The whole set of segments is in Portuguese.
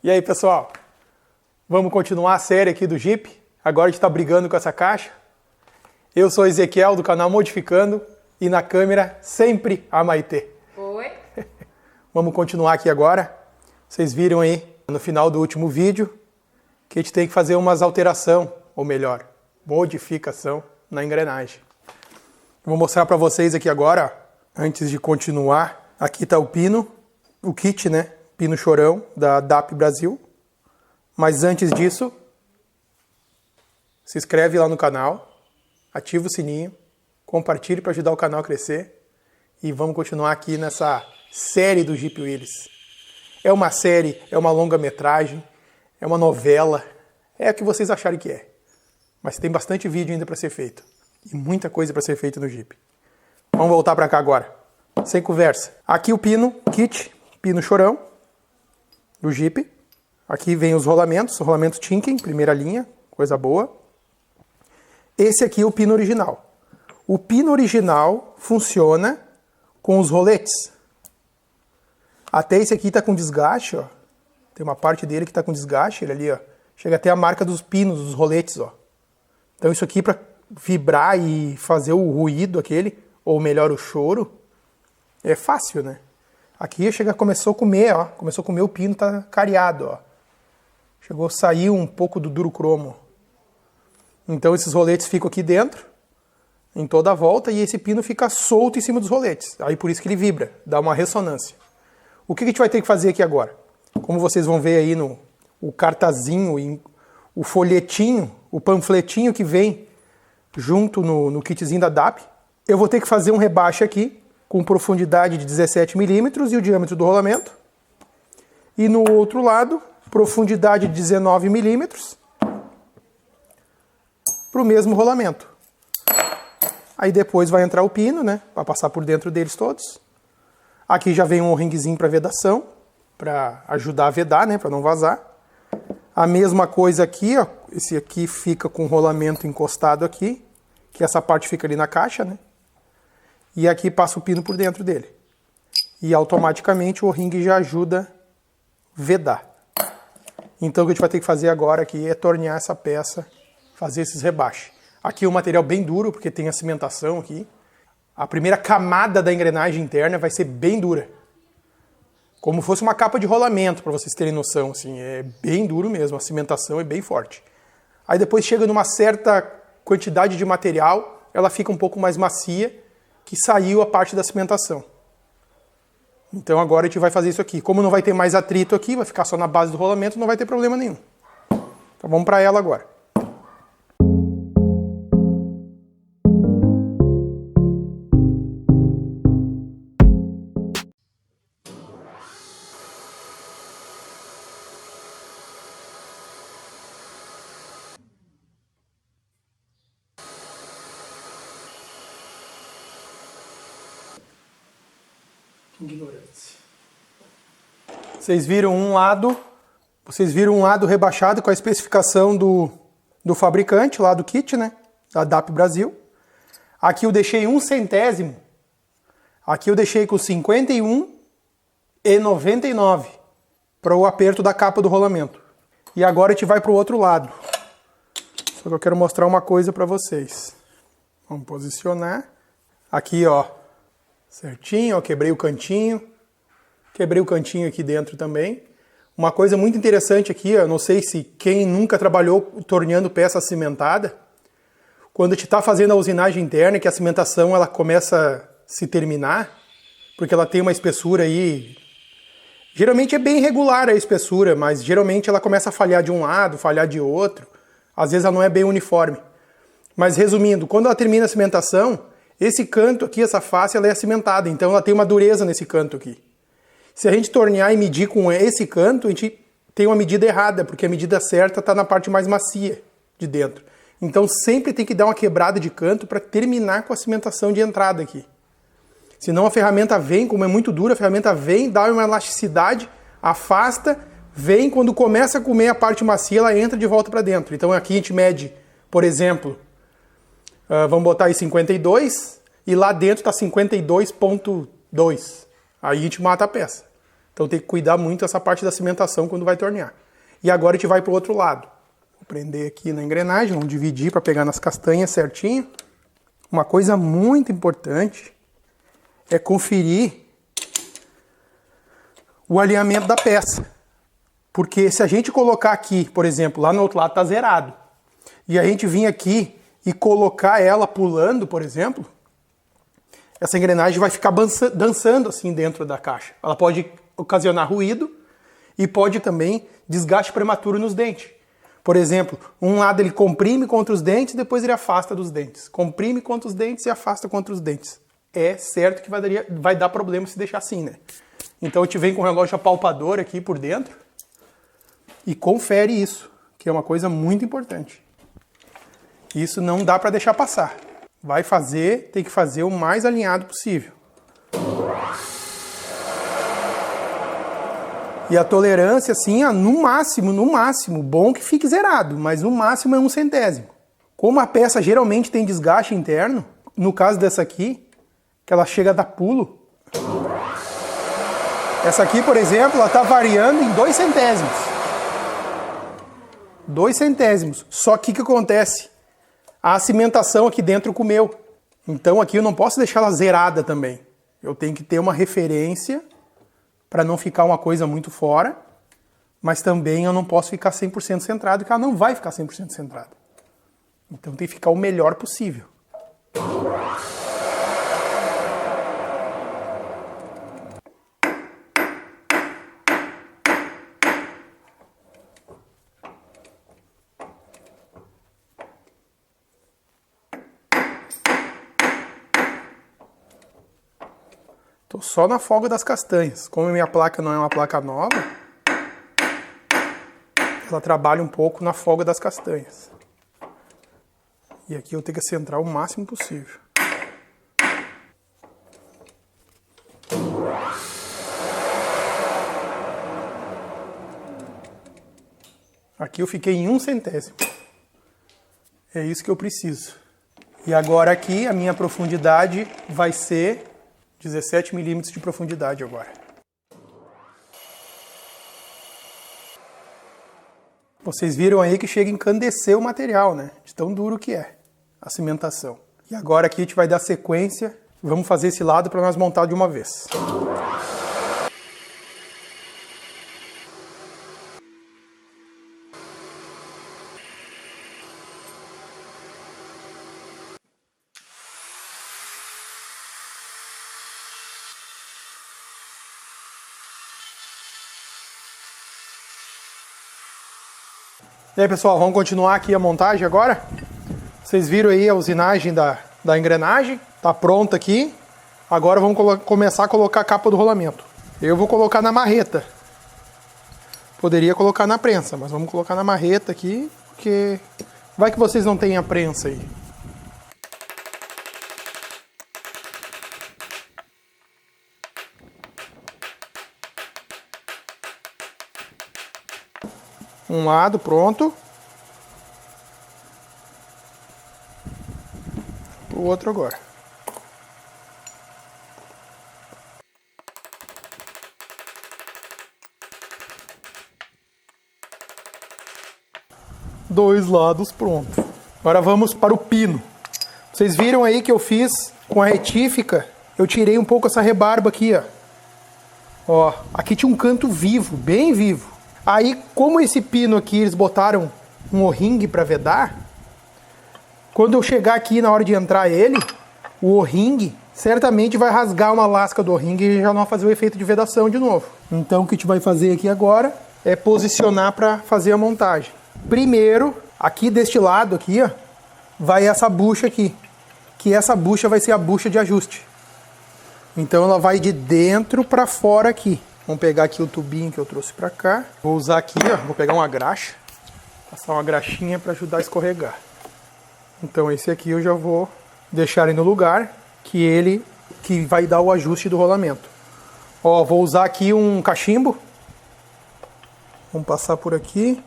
E aí, pessoal? Vamos continuar a série aqui do Jeep. Agora a gente está brigando com essa caixa. Eu sou o Ezequiel do canal Modificando e na câmera sempre a Maitê. Oi. Vamos continuar aqui agora. Vocês viram aí no final do último vídeo que a gente tem que fazer umas alterações, ou melhor, modificação na engrenagem. Vou mostrar para vocês aqui agora, antes de continuar. Aqui está o pino, o kit, né? Pino chorão da DAP Brasil. Mas antes disso, se inscreve lá no canal, ativa o sininho, compartilhe para ajudar o canal a crescer e vamos continuar aqui nessa série do Jeep Willys. É uma série, é uma longa-metragem, é uma novela, é o que vocês acharem que é. Mas tem bastante vídeo ainda para ser feito e muita coisa para ser feita no Jeep. Vamos voltar para cá agora, sem conversa. Aqui o pino, kit, pino chorão do Jeep. Aqui vem os rolamentos, rolamento Tinken, primeira linha, coisa boa. Esse aqui é o pino original. O pino original funciona com os roletes. Até esse aqui está com desgaste, ó. Tem uma parte dele que está com desgaste, ele ali, ó. Chega até a marca dos pinos, dos roletes, ó. Então isso aqui para vibrar e fazer o ruído aquele, ou melhor, o choro, é fácil, né? Aqui começou a comer, ó. Começou a comer o pino, tá cariado, ó. Chegou a sair um pouco do duro cromo. Então esses roletes ficam aqui dentro, em toda a volta, e esse pino fica solto em cima dos roletes. Aí por isso que ele vibra, dá uma ressonância. O que a gente vai ter que fazer aqui agora? Como vocês vão ver aí no o cartazinho, o folhetinho, o panfletinho que vem junto no kitzinho da DAP, eu vou ter que fazer um rebaixe aqui, com profundidade de 17 milímetros e o diâmetro do rolamento. E no outro lado, profundidade de 19 milímetros para o mesmo rolamento. Aí depois vai entrar o pino, né, para passar por dentro deles todos. Aqui já vem um ringuezinho para vedação, para ajudar a vedar, né, para não vazar. A mesma coisa aqui, ó, esse aqui fica com o rolamento encostado aqui, que essa parte fica ali na caixa, né? E aqui passa o pino por dentro dele. E automaticamente o ringue já ajuda a vedar. Então o que a gente vai ter que fazer agora aqui é tornear essa peça, fazer esses rebaixes. Aqui é um material bem duro, porque tem a cimentação aqui. A primeira camada da engrenagem interna vai ser bem dura. Como fosse uma capa de rolamento, para vocês terem noção. Assim, é bem duro mesmo, a cimentação é bem forte. Aí depois chega numa certa quantidade de material, ela fica um pouco mais macia, que saiu a parte da cimentação. Então agora a gente vai fazer isso aqui. Como não vai ter mais atrito aqui, vai ficar só na base do rolamento, não vai ter problema nenhum. Então vamos para ela agora. Ignorância. Vocês viram um lado rebaixado com a especificação do fabricante, lá do kit, né? Da DAP Brasil. Aqui eu deixei 1 centésimo. Aqui eu deixei com 51,99 para o aperto da capa do rolamento. E agora a gente vai para o outro lado. Só que eu quero mostrar uma coisa para vocês. Vamos posicionar. Aqui, ó. Certinho, ó, quebrei o cantinho aqui dentro também. Uma coisa muito interessante aqui, eu não sei se quem nunca trabalhou torneando peça cimentada, quando a gente está fazendo a usinagem interna, que a cimentação ela começa a se terminar, porque ela tem uma espessura aí, geralmente é bem regular a espessura, mas geralmente ela começa a falhar de um lado, falhar de outro, às vezes ela não é bem uniforme. Mas resumindo, quando ela termina a cimentação, esse canto aqui, essa face, ela é cimentada, então ela tem uma dureza nesse canto aqui. Se a gente tornear e medir com esse canto, a gente tem uma medida errada, porque a medida certa está na parte mais macia de dentro. Então sempre tem que dar uma quebrada de canto para terminar com a cimentação de entrada aqui. Senão a ferramenta vem, como é muito dura, a ferramenta vem, dá uma elasticidade, afasta, vem, quando começa a comer a parte macia, ela entra de volta para dentro. Então aqui a gente mede, por exemplo, vamos botar aí 52 e lá dentro está 52,2. Aí a gente mata a peça. Então tem que cuidar muito essa parte da cimentação quando vai tornear. E agora a gente vai para o outro lado. Vou prender aqui na engrenagem, vamos dividir para pegar nas castanhas certinho. Uma coisa muito importante é conferir o alinhamento da peça. Porque se a gente colocar aqui, por exemplo, lá no outro lado está zerado, e a gente vir aqui e colocar ela pulando, por exemplo, essa engrenagem vai ficar dançando assim dentro da caixa. Ela pode ocasionar ruído e pode também desgaste prematuro nos dentes. Por exemplo, um lado ele comprime contra os dentes, depois ele afasta dos dentes. Comprime contra os dentes e afasta contra os dentes. É certo que vai dar problema se deixar assim, né? Então a gente vem com o relógio apalpador aqui por dentro e confere isso, que é uma coisa muito importante. Isso não dá para deixar passar. Vai fazer, tem que fazer o mais alinhado possível. E a tolerância, assim, no máximo, bom que fique zerado, mas no máximo é 1 centésimo. Como a peça geralmente tem desgaste interno, no caso dessa aqui, que ela chega a dar pulo, essa aqui, por exemplo, ela está variando em 2 centésimos. 2 centésimos. Só que o que acontece? A cimentação aqui dentro comeu. Então aqui eu não posso deixar ela zerada também. Eu tenho que ter uma referência para não ficar uma coisa muito fora, mas também eu não posso ficar 100% centrado, porque ela não vai ficar 100% centrada. Então tem que ficar o melhor possível. Tô só na folga das castanhas. Como a minha placa não é uma placa nova, ela trabalha um pouco na folga das castanhas. E aqui eu tenho que centrar o máximo possível. Aqui eu fiquei em 1 centésimo. É isso que eu preciso. E agora aqui a minha profundidade vai ser 17 milímetros de profundidade agora. Vocês viram aí que chega a encandecer o material, né? De tão duro que é a cimentação. E agora aqui a gente vai dar sequência. Vamos fazer esse lado para nós montar de uma vez. E aí, pessoal, vamos continuar aqui a montagem agora? Vocês viram aí a usinagem da engrenagem, tá pronta aqui. Agora vamos começar a colocar a capa do rolamento. Eu vou colocar na marreta. Poderia colocar na prensa, mas vamos colocar na marreta aqui, porque vai que vocês não têm a prensa aí. Um lado pronto. O outro agora. Dois lados pronto. Agora vamos para o pino. Vocês viram aí que eu fiz com a retífica, eu tirei um pouco essa rebarba aqui, ó. Ó, aqui tinha um canto vivo, bem vivo. Aí, como esse pino aqui, eles botaram um O-ring para vedar, quando eu chegar aqui na hora de entrar ele, o O-ring certamente vai rasgar uma lasca do O-ring e já não vai fazer o efeito de vedação de novo. Então o que a gente vai fazer aqui agora é posicionar para fazer a montagem. Primeiro, aqui deste lado aqui, ó, vai essa bucha aqui, que essa bucha vai ser a bucha de ajuste. Então ela vai de dentro para fora aqui. Vamos pegar aqui o tubinho que eu trouxe para cá. Vou usar aqui, ó, vou pegar uma graxa, passar uma graxinha para ajudar a escorregar. Então esse aqui eu já vou deixar ele no lugar que vai dar o ajuste do rolamento. Ó, vou usar aqui um cachimbo. Vamos passar por aqui.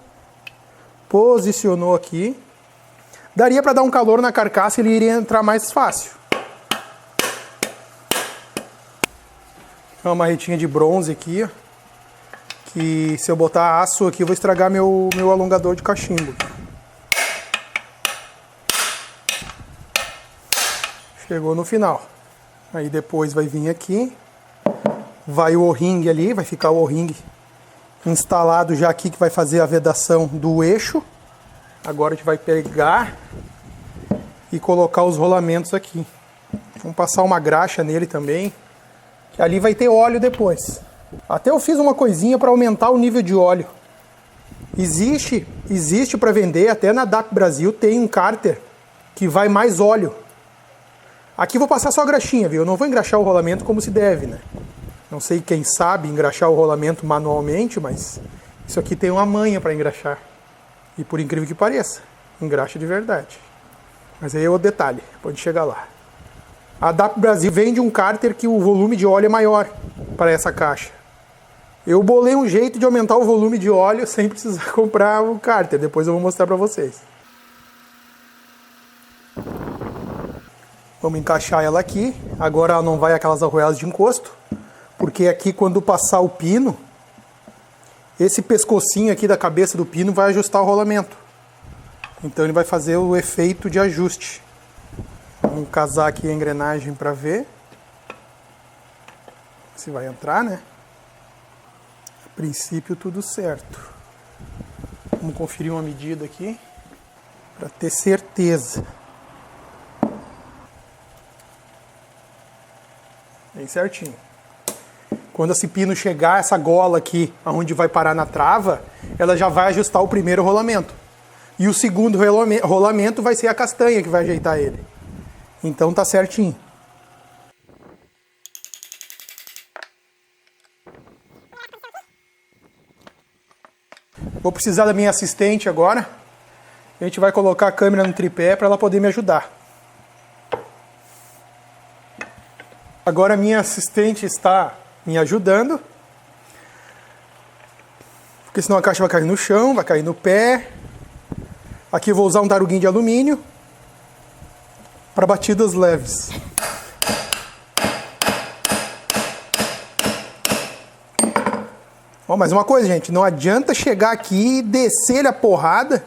Posicionou aqui. Daria para dar um calor na carcaça e ele iria entrar mais fácil. Uma marretinha de bronze aqui, ó. que se eu botar aço aqui eu vou estragar meu alongador de cachimbo. Chegou no final. Aí depois vai vir aqui, vai o O-ring ali, vai ficar o O-ring instalado já aqui, que vai fazer a vedação do eixo. Agora a gente vai pegar e colocar os rolamentos aqui. Vamos passar uma graxa nele também, que ali vai ter óleo depois. Até eu fiz uma coisinha para aumentar o nível de óleo. Existe para vender, até na DAP Brasil tem um cárter que vai mais óleo. Aqui eu vou passar só a graxinha, viu? Eu não vou engraxar o rolamento como se deve, né? Não sei quem sabe engraxar o rolamento manualmente, mas isso aqui tem uma manha para engraxar. E por incrível que pareça, engraxa de verdade. Mas aí é o detalhe, pode chegar lá. A DAP Brasil vende um cárter que o volume de óleo é maior para essa caixa. Eu bolei um jeito de aumentar o volume de óleo sem precisar comprar o cárter. Depois eu vou mostrar para vocês. Vamos encaixar ela aqui. Agora ela não vai aquelas arruelas de encosto, porque aqui quando passar o pino, esse pescocinho aqui da cabeça do pino vai ajustar o rolamento. Então ele vai fazer o efeito de ajuste. Vamos casar aqui a engrenagem para ver se vai entrar, né? A princípio tudo certo. Vamos conferir uma medida aqui para ter certeza. Bem certinho. Quando esse pino chegar, essa gola aqui, onde vai parar na trava, ela já vai ajustar o primeiro rolamento. E o segundo rolamento vai ser a castanha que vai ajeitar ele. Então tá certinho. Vou precisar da minha assistente agora. A gente vai colocar a câmera no tripé para ela poder me ajudar. Agora a minha assistente está me ajudando, porque senão a caixa vai cair no chão, vai cair no pé. Aqui eu vou usar um taruguinho de alumínio para batidas leves. Ó, mais uma coisa, gente, não adianta chegar aqui e descer-lhe a porrada,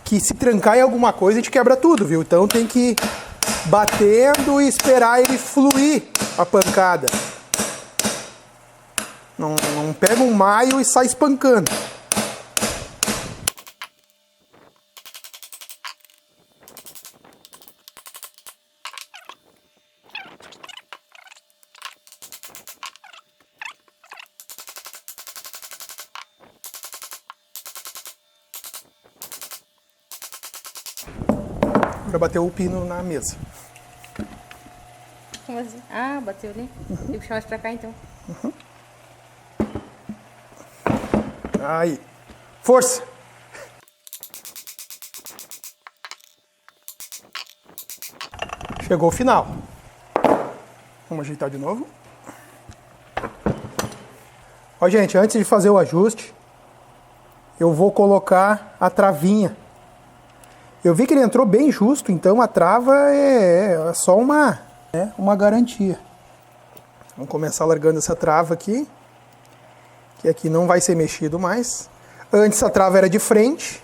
que se trancar em alguma coisa a gente quebra tudo, viu? Então tem que ir batendo e esperar ele fluir a pancada. Não pega um maio e sai espancando. Agora bateu o pino na mesa. Como assim? Ah, bateu ali. Tem que puxar mais pra cá então. Uhum. Aí. Força! Chegou o final. Vamos ajeitar de novo. Ó, gente, antes de fazer o ajuste, eu vou colocar a travinha. Eu vi que ele entrou bem justo, então a trava é só uma garantia. Vamos começar largando essa trava aqui, que aqui não vai ser mexido mais. Antes a trava era de frente,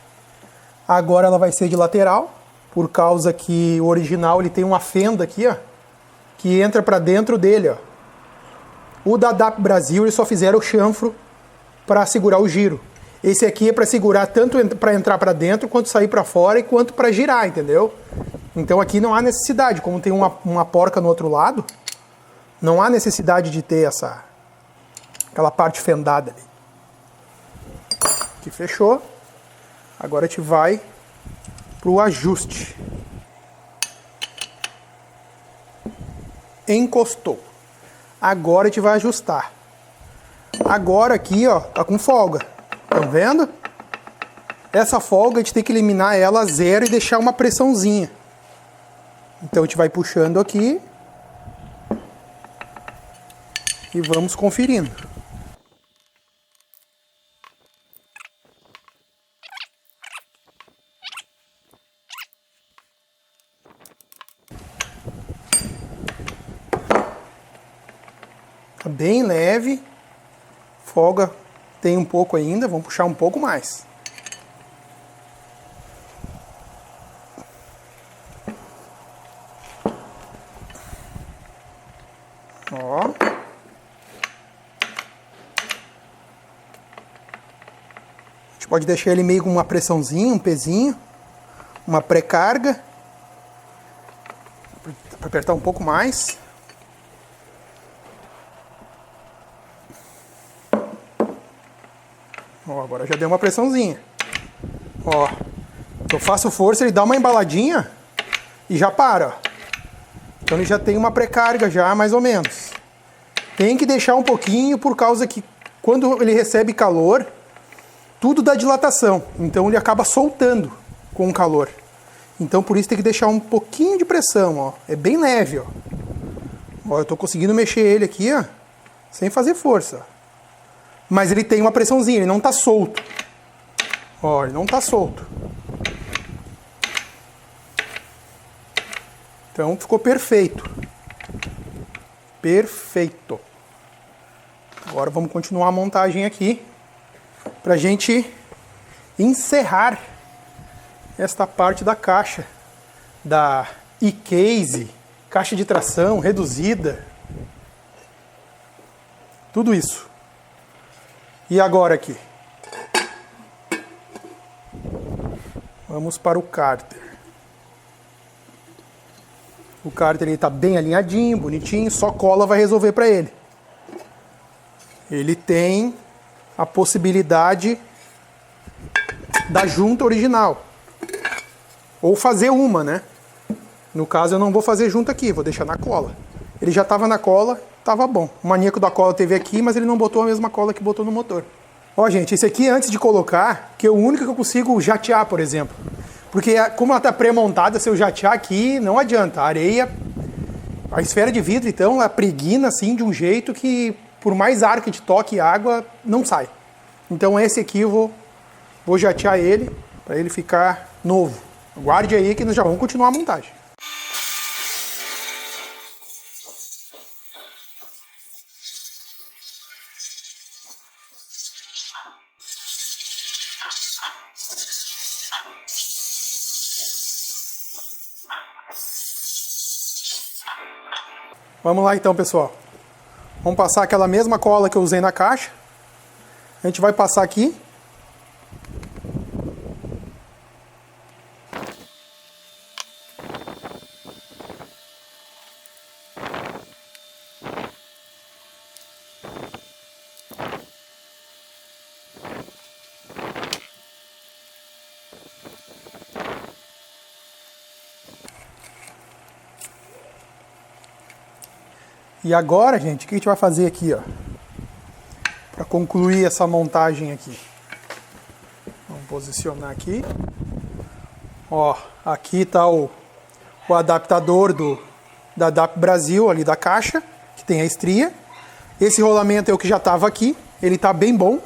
agora ela vai ser de lateral, por causa que o original ele tem uma fenda aqui, ó, que entra para dentro dele, ó. O da DAP Brasil eles só fizeram o chanfro para segurar o giro. Esse aqui é para segurar tanto para entrar para dentro, quanto sair para fora, e quanto para girar, entendeu? Então aqui não há necessidade, como tem uma porca no outro lado, não há necessidade de ter aquela parte fendada ali. Aqui fechou. Agora a gente vai para o ajuste. Encostou. Agora a gente vai ajustar. Agora aqui, ó, tá com folga. Estão vendo? Essa folga a gente tem que eliminar ela a zero e deixar uma pressãozinha. Então a gente vai puxando aqui e vamos conferindo. Tá bem leve, folga Tem um pouco ainda, vamos puxar um pouco mais. Ó. A gente pode deixar ele meio com uma pressãozinha, um pezinho, uma pré-carga. Para apertar um pouco mais. Ó, agora já deu uma pressãozinha. Ó, eu faço força, ele dá uma embaladinha e já para, ó. Então ele já tem uma pré-carga já, mais ou menos. Tem que deixar um pouquinho por causa que quando ele recebe calor, tudo dá dilatação. Então ele acaba soltando com o calor. Então por isso tem que deixar um pouquinho de pressão, ó. É bem leve, ó. Ó, eu tô conseguindo mexer ele aqui, ó, sem fazer força, ó. Mas ele tem uma pressãozinha, ele não tá solto. Ó, ele não tá solto. Então ficou perfeito. Perfeito. Agora vamos continuar a montagem aqui pra gente encerrar esta parte da caixa da e-case, caixa de tração reduzida. Tudo isso. E agora aqui? Vamos para o cárter. O cárter está bem alinhadinho, bonitinho, só cola vai resolver para ele. Ele tem a possibilidade da junta original. Ou fazer uma, né? No caso eu não vou fazer junta aqui, vou deixar na cola. Ele já estava na cola, estava bom. O maníaco da cola teve aqui, mas ele não botou a mesma cola que botou no motor. Ó, gente, esse aqui antes de colocar, que é o único que eu consigo jatear, por exemplo. Porque como ela está pré-montada, se eu jatear aqui, não adianta. A areia, a esfera de vidro, então, ela pregna assim de um jeito que, por mais ar que te toque água, não sai. Então esse aqui eu vou jatear ele, para ele ficar novo. Guarde aí que nós já vamos continuar a montagem. Vamos lá então, pessoal. Vamos passar aquela mesma cola que eu usei na caixa. A gente vai passar aqui. E agora, gente, o que a gente vai fazer aqui, ó? Para concluir essa montagem aqui. Vamos posicionar aqui. Ó, aqui está o adaptador da DAP Brasil, ali da caixa, que tem a estria. Esse rolamento é o que já estava aqui, ele está bem bom.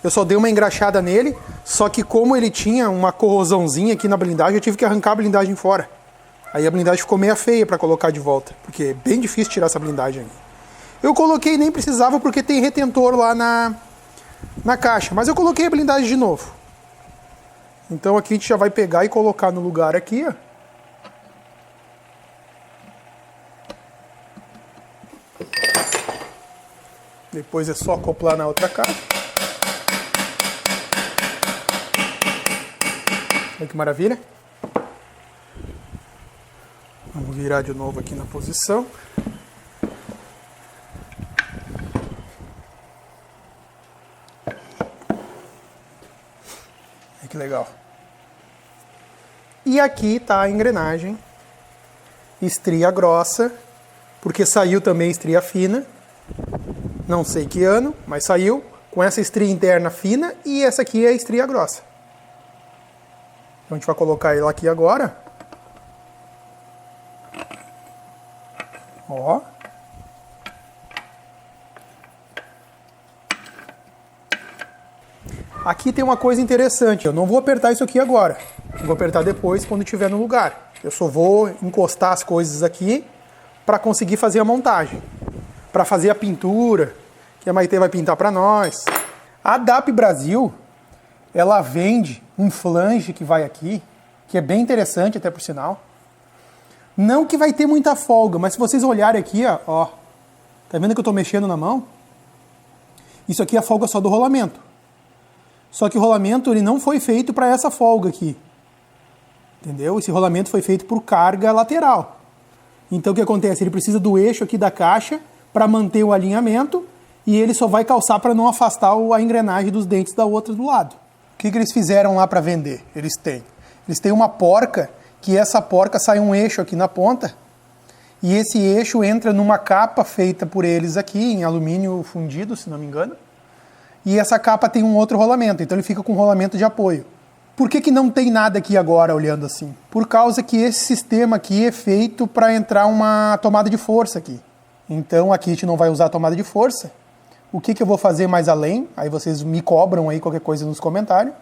Eu só dei uma engraxada nele, só que como ele tinha uma corrosãozinha aqui na blindagem, eu tive que arrancar a blindagem fora. Aí a blindagem ficou meio feia para colocar de volta, porque é bem difícil tirar essa blindagem aí. Eu coloquei, nem precisava, porque tem retentor lá na caixa, mas eu coloquei a blindagem de novo. Então aqui a gente já vai pegar e colocar no lugar aqui, ó. Depois é só acoplar na outra caixa. Olha que maravilha. Vamos virar de novo aqui na posição. Olha que legal. E aqui está a engrenagem. Estria grossa, porque saiu também estria fina. Não sei que ano, mas saiu com essa estria interna fina e essa aqui é a estria grossa. Então a gente vai colocar ela aqui agora. Ó. Aqui tem uma coisa interessante. Eu não vou apertar isso aqui agora. Eu vou apertar depois, quando estiver no lugar. Eu só vou encostar as coisas aqui para conseguir fazer a montagem. Para fazer a pintura, que a Maitê vai pintar para nós. A DAP Brasil, ela vende um flange que vai aqui, que é bem interessante até por sinal. Não que vai ter muita folga, mas se vocês olharem aqui, ó, tá vendo que eu estou mexendo na mão? Isso aqui é a folga só do rolamento. Só que o rolamento ele não foi feito para essa folga aqui. Entendeu? Esse rolamento foi feito por carga lateral. Então o que acontece? Ele precisa do eixo aqui da caixa para manter o alinhamento e ele só vai calçar para não afastar a engrenagem dos dentes da outra do lado. O que eles fizeram lá para vender? Eles têm uma porca, que essa porca sai um eixo aqui na ponta e esse eixo entra numa capa feita por eles aqui em alumínio fundido, se não me engano. E essa capa tem um outro rolamento, então ele fica com um rolamento de apoio. Por que não tem nada aqui agora olhando assim? Por causa que esse sistema aqui é feito para entrar uma tomada de força aqui. Então aqui a gente não vai usar a tomada de força. O que eu vou fazer mais além? Aí vocês me cobram aí qualquer coisa nos comentários.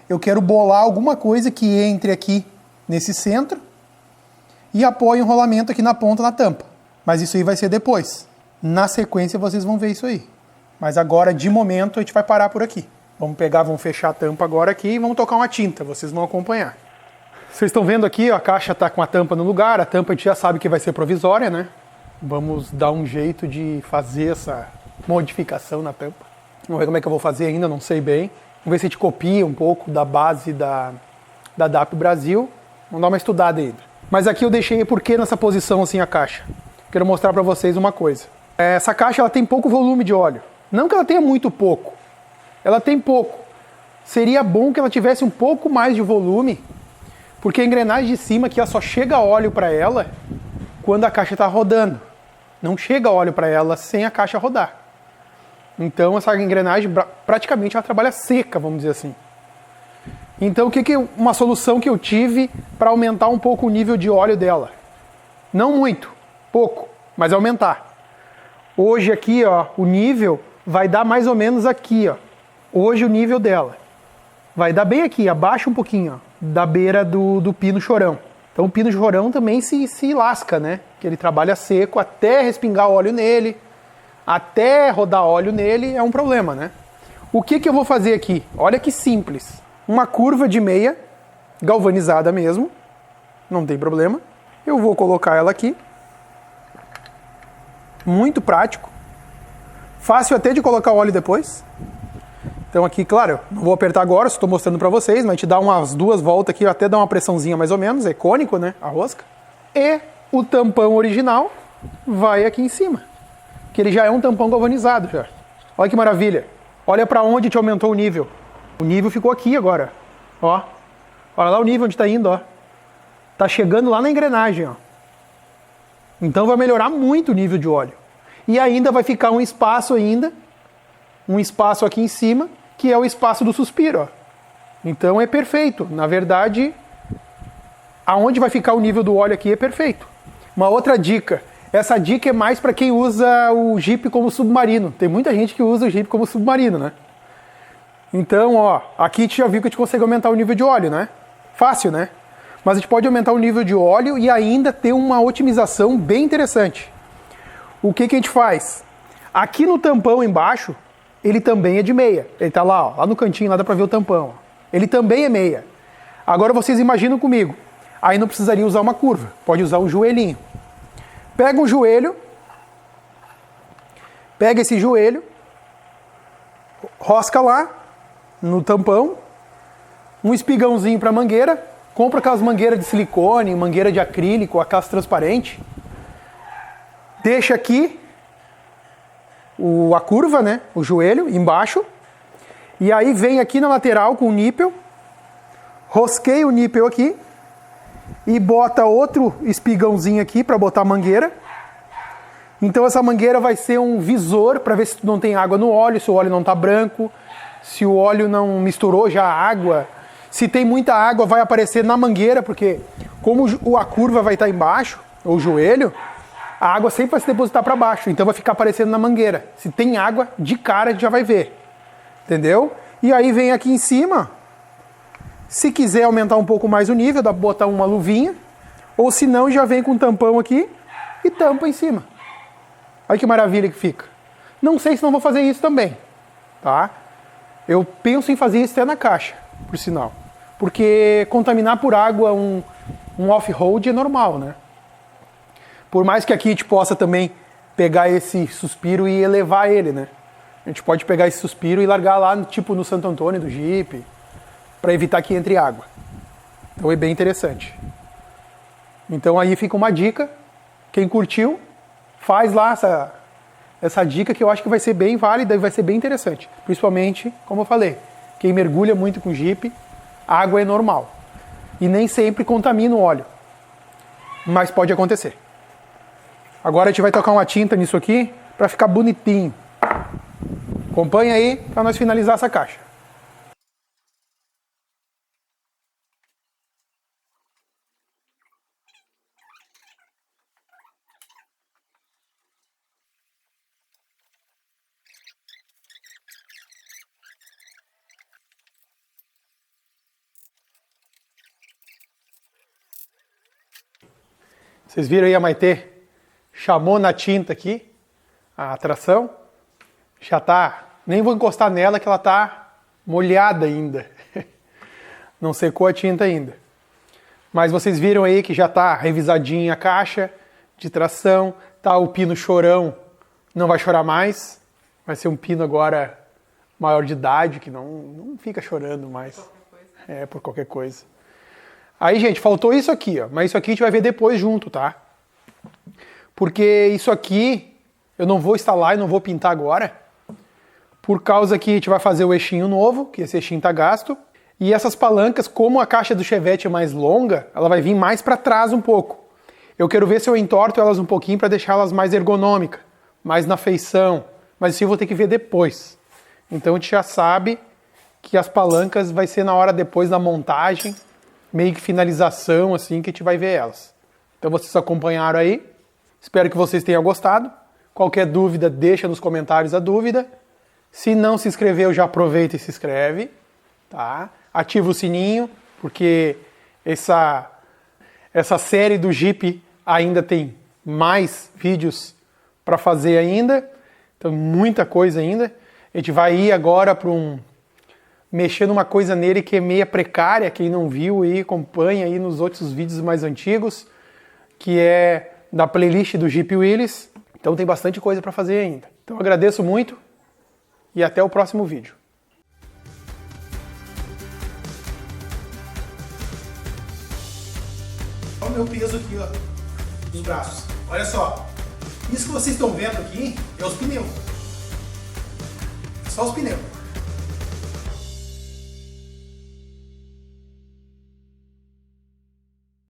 Eu quero bolar alguma coisa que entre aqui nesse centro e apoie um rolamento aqui na ponta, na tampa. Mas isso aí vai ser depois. Na sequência vocês vão ver isso aí. Mas agora, de momento, a gente vai parar por aqui. Vamos fechar a tampa agora aqui e vamos tocar uma tinta. Vocês vão acompanhar. Vocês estão vendo aqui, ó, a caixa está com a tampa no lugar. A tampa a gente já sabe que vai ser provisória, né? Vamos dar um jeito de fazer essa modificação na tampa. Vamos ver como é que eu vou fazer ainda, não sei bem. Vamos ver se a gente copia um pouco da base da DAP Brasil. Vamos dar uma estudada ainda. Mas aqui eu deixei por que nessa posição assim a caixa. Quero mostrar para vocês uma coisa. Essa caixa ela tem pouco volume de óleo. Não que ela tenha muito pouco. Ela tem pouco. Seria bom que ela tivesse um pouco mais de volume, porque a engrenagem de cima aqui só chega óleo para ela quando a caixa está rodando. Não chega óleo para ela sem a caixa rodar. Então essa engrenagem praticamente ela trabalha seca, vamos dizer assim. Então uma solução que eu tive para aumentar um pouco o nível de óleo dela? Não muito, pouco, mas aumentar. Hoje aqui, ó, o nível vai dar mais ou menos aqui, ó. Hoje o nível dela vai dar bem aqui, abaixo um pouquinho, ó, da beira do pino chorão. Então o pino chorão também se lasca, né? Que ele trabalha seco até respingar óleo nele, até rodar óleo nele é um problema, né? O que eu vou fazer aqui? Olha que simples. Uma curva de meia, galvanizada mesmo, não tem problema. Eu vou colocar ela aqui. Muito prático. Fácil até de colocar o óleo depois. Então aqui, claro, não vou apertar agora, só estou mostrando para vocês, mas a gente dá umas 2 voltas aqui, até dá uma pressãozinha mais ou menos, é cônico, né, a rosca. E o tampão original vai aqui em cima, que ele já é um tampão galvanizado já. Olha que maravilha. Olha para onde a gente aumentou o nível. O nível ficou aqui agora, ó. Olha lá o nível onde está indo, ó. Tá chegando lá na engrenagem, ó. Então vai melhorar muito o nível de óleo. E ainda vai ficar um espaço aqui em cima, que é o espaço do suspiro, ó. Então é perfeito. Na verdade, aonde vai ficar o nível do óleo aqui é perfeito. Uma outra dica. Essa dica é mais para quem usa o Jeep como submarino. Tem muita gente que usa o Jeep como submarino, né? Então, ó, aqui a gente já viu que a gente consegue aumentar o nível de óleo, né? Fácil, né? Mas a gente pode aumentar o nível de óleo e ainda ter uma otimização bem interessante. O que a gente faz? Aqui no tampão embaixo, ele também é de meia. Ele tá lá, ó, lá no cantinho, lá dá pra ver o tampão. Ó. Ele também é meia. Agora vocês imaginam comigo. Aí não precisaria usar uma curva, pode usar um joelhinho. Pega um joelho, pega esse joelho, rosca lá no tampão, um espigãozinho para mangueira, compra aquelas mangueiras de silicone, mangueira de acrílico, aquelas transparentes, deixa aqui a curva, né, o joelho embaixo, e aí vem aqui na lateral com o nípel, rosqueia o nípel aqui, e bota outro espigãozinho aqui para botar a mangueira. Então essa mangueira vai ser um visor para ver se não tem água no óleo, se o óleo não está branco, se o óleo não misturou já a água. Se tem muita água vai aparecer na mangueira, porque como a curva vai estar embaixo, ou o joelho, a água sempre vai se depositar para baixo, então vai ficar aparecendo na mangueira. Se tem água, de cara a gente já vai ver. Entendeu? E aí vem aqui em cima. Se quiser aumentar um pouco mais o nível, dá para botar uma luvinha. Ou se não, já vem com um tampão aqui e tampa em cima. Olha que maravilha que fica. Não sei se não vou fazer isso também. Tá? Eu penso em fazer isso até na caixa, por sinal. Porque contaminar por água um off-road é normal, né? Por mais que aqui a gente possa também pegar esse Suspiro e elevar ele, né? A gente pode pegar esse Suspiro e largar lá, tipo no Santo Antônio do Jeep, para evitar que entre água. Então é bem interessante. Então aí fica uma dica. Quem curtiu, faz lá essa dica que eu acho que vai ser bem válida e vai ser bem interessante. Principalmente, como eu falei, quem mergulha muito com Jeep, água é normal. E nem sempre contamina o óleo. Mas pode acontecer. Agora a gente vai tocar uma tinta nisso aqui para ficar bonitinho. Acompanha aí para nós finalizar essa caixa. Vocês viram aí a Maitê? Chamou na tinta aqui a tração. Já tá, nem vou encostar nela que ela tá molhada ainda. Não secou a tinta ainda. Mas vocês viram aí que já tá revisadinha a caixa de tração, tá o pino chorão, não vai chorar mais. Vai ser um pino agora maior de idade, que não fica chorando mais. Por qualquer coisa. Aí, gente, faltou isso aqui, ó. Mas isso aqui a gente vai ver depois junto, tá? Porque isso aqui eu não vou instalar e não vou pintar agora. Por causa que a gente vai fazer o eixinho novo, que esse eixinho tá gasto. E essas palancas, como a caixa do Chevette é mais longa, ela vai vir mais para trás um pouco. Eu quero ver se eu entorto elas um pouquinho para deixar elas mais ergonômicas, mais na feição. Mas isso eu vou ter que ver depois. Então a gente já sabe que as palancas vai ser na hora depois da montagem, meio que finalização, assim, que a gente vai ver elas. Então vocês acompanharam aí. Espero que vocês tenham gostado. Qualquer dúvida, deixa nos comentários a dúvida. Se não se inscreveu, já aproveita e se inscreve. Tá? Ativa o sininho, porque essa série do Jeep ainda tem mais vídeos para fazer ainda. Então muita coisa ainda. A gente vai ir agora para mexer numa coisa nele que é meia precária, quem não viu aí, acompanha aí nos outros vídeos mais antigos, que é da playlist do Jeep Willys. Então tem bastante coisa para fazer ainda. Então agradeço muito e até o próximo vídeo. Olha o meu peso aqui, ó, dos braços. Olha só, isso que vocês estão vendo aqui é os pneus. Só os pneus.